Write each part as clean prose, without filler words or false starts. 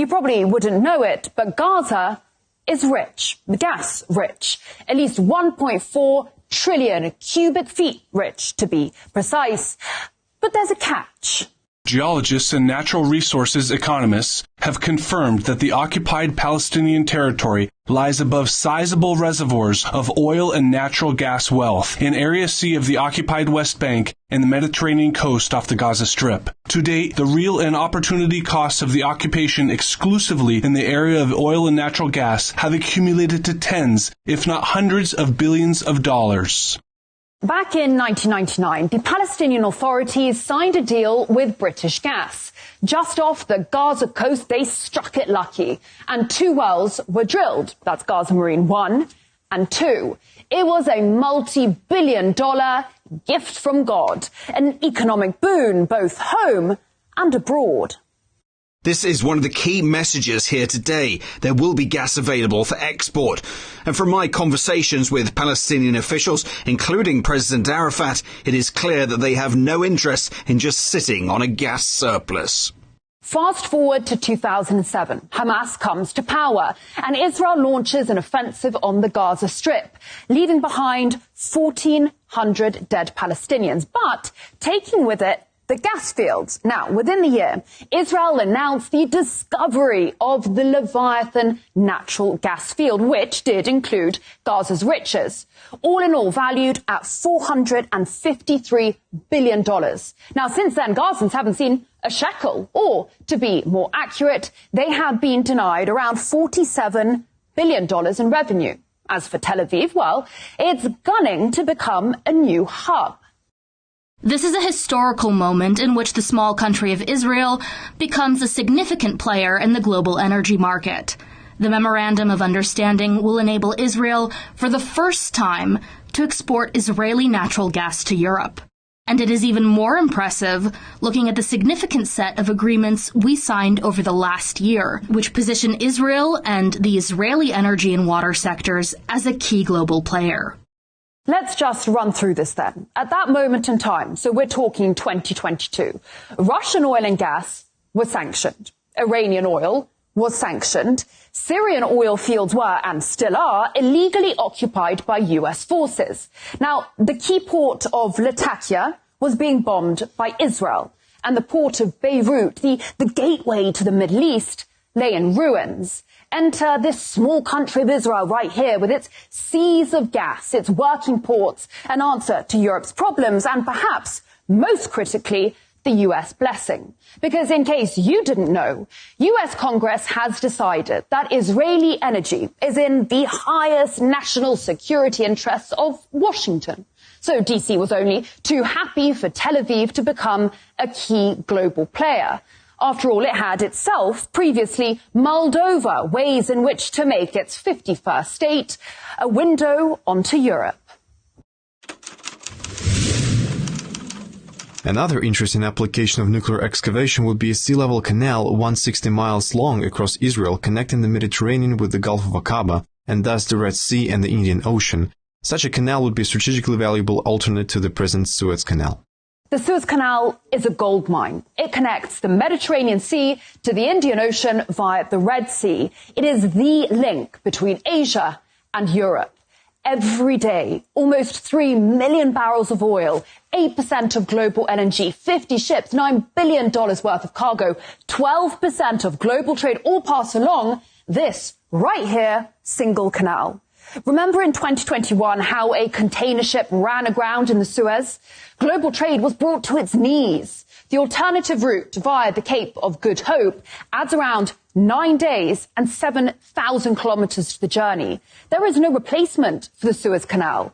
You probably wouldn't know it, but Gaza is rich, gas rich, at least 1.4 trillion cubic feet rich, to be precise. But there's a catch. Geologists and natural resources economists have confirmed that the occupied Palestinian territory lies above sizable reservoirs of oil and natural gas wealth in Area C of the occupied West Bank and the Mediterranean coast off the Gaza Strip. To date, the real and opportunity costs of the occupation exclusively in the area of oil and natural gas have accumulated to tens, if not hundreds of billions of dollars. Back in 1999, the Palestinian authorities signed a deal with British Gas. Just off the Gaza coast, they struck it lucky, and 2 wells were drilled. That's Gaza Marine 1 and 2. It was a multi-billion-dollar gift from God, an economic boon both home and abroad. This is one of the key messages here today. There will be gas available for export. And from my conversations with Palestinian officials, including President Arafat, it is clear that they have no interest in just sitting on a gas surplus. Fast forward to 2007. Hamas comes to power and Israel launches an offensive on the Gaza Strip, leaving behind 1,400 dead Palestinians, but taking with it the gas fields. Now, within the year, Israel announced the discovery of the Leviathan natural gas field, which did include Gaza's riches, all in all valued at $453 billion. Now, since then, Gazans haven't seen a shekel, or, to be more accurate, they have been denied around $47 billion in revenue. As for Tel Aviv, well, it's gunning to become a new hub. This is a historical moment in which the small country of Israel becomes a significant player in the global energy market. The Memorandum of Understanding will enable Israel, for the first time, to export Israeli natural gas to Europe. And it is even more impressive looking at the significant set of agreements we signed over the last year, which position Israel and the Israeli energy and water sectors as a key global player. Let's just run through this then. At that moment in time, so we're talking 2022, Russian oil and gas was sanctioned. Iranian oil was sanctioned. Syrian oil fields were, and still are, illegally occupied by US forces. Now, the key port of Latakia was being bombed by Israel, and the port of Beirut, the gateway to the Middle East, lay in ruins. Enter this small country of Israel right here with its seas of gas, its working ports, an answer to Europe's problems, and perhaps, most critically, the US blessing. Because in case you didn't know, US Congress has decided that Israeli energy is in the highest national security interests of Washington. So DC was only too happy for Tel Aviv to become a key global player. After all, it had itself previously mulled over ways in which to make its 51st state a window onto Europe. Another interesting application of nuclear excavation would be a sea-level canal 160 miles long across Israel, connecting the Mediterranean with the Gulf of Aqaba and thus the Red Sea and the Indian Ocean. Such a canal would be a strategically valuable alternate to the present Suez Canal. The Suez Canal is a gold mine. It connects the Mediterranean Sea to the Indian Ocean via the Red Sea. It is the link between Asia and Europe. Every day, almost 3 million barrels of oil, 8% of global LNG, 50 ships, $9 billion worth of cargo, 12% of global trade all pass along this, right here, single canal. Remember in 2021 how a container ship ran aground in the Suez? Global trade was brought to its knees. The alternative route via the Cape of Good Hope adds around 9 days and 7,000 kilometers to the journey. There is no replacement for the Suez Canal,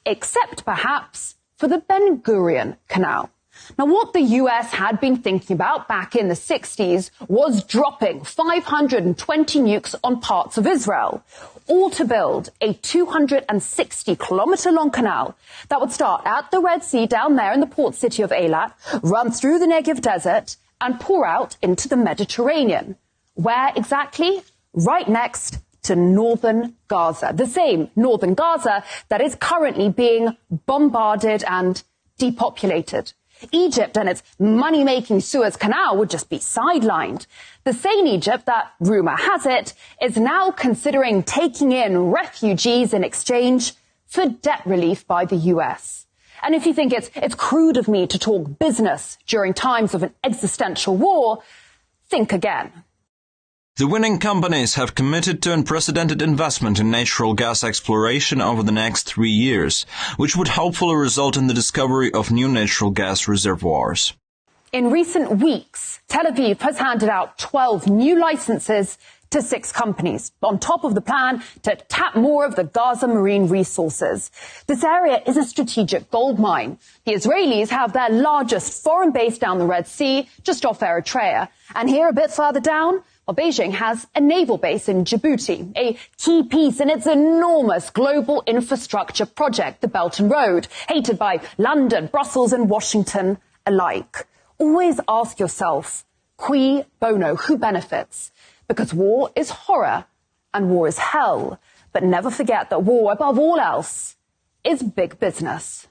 except perhaps for the Ben Gurion Canal. Now, what the US had been thinking about back in the 60s was dropping 520 nukes on parts of Israel, all to build a 260-kilometer-long canal that would start at the Red Sea down there in the port city of Eilat, run through the Negev desert, and pour out into the Mediterranean. Where exactly? Right next to northern Gaza, the same northern Gaza that is currently being bombarded and depopulated. Egypt and its money-making Suez Canal would just be sidelined. The same Egypt that, rumour has it, is now considering taking in refugees in exchange for debt relief by the US. And if you think it's crude of me to talk business during times of an existential war, think again. The winning companies have committed to unprecedented investment in natural gas exploration over the next 3 years, which would hopefully result in the discovery of new natural gas reservoirs. In recent weeks, Tel Aviv has handed out 12 new licenses to 6 companies, on top of the plan to tap more of the Gaza marine resources. This area is a strategic gold mine. The Israelis have their largest foreign base down the Red Sea, just off Eritrea. And here, a bit further down, well, Beijing has a naval base in Djibouti, a key piece in its enormous global infrastructure project, the Belt and Road, hated by London, Brussels and Washington alike. Always ask yourself, cui bono, who benefits? Because war is horror and war is hell. But never forget that war, above all else, is big business.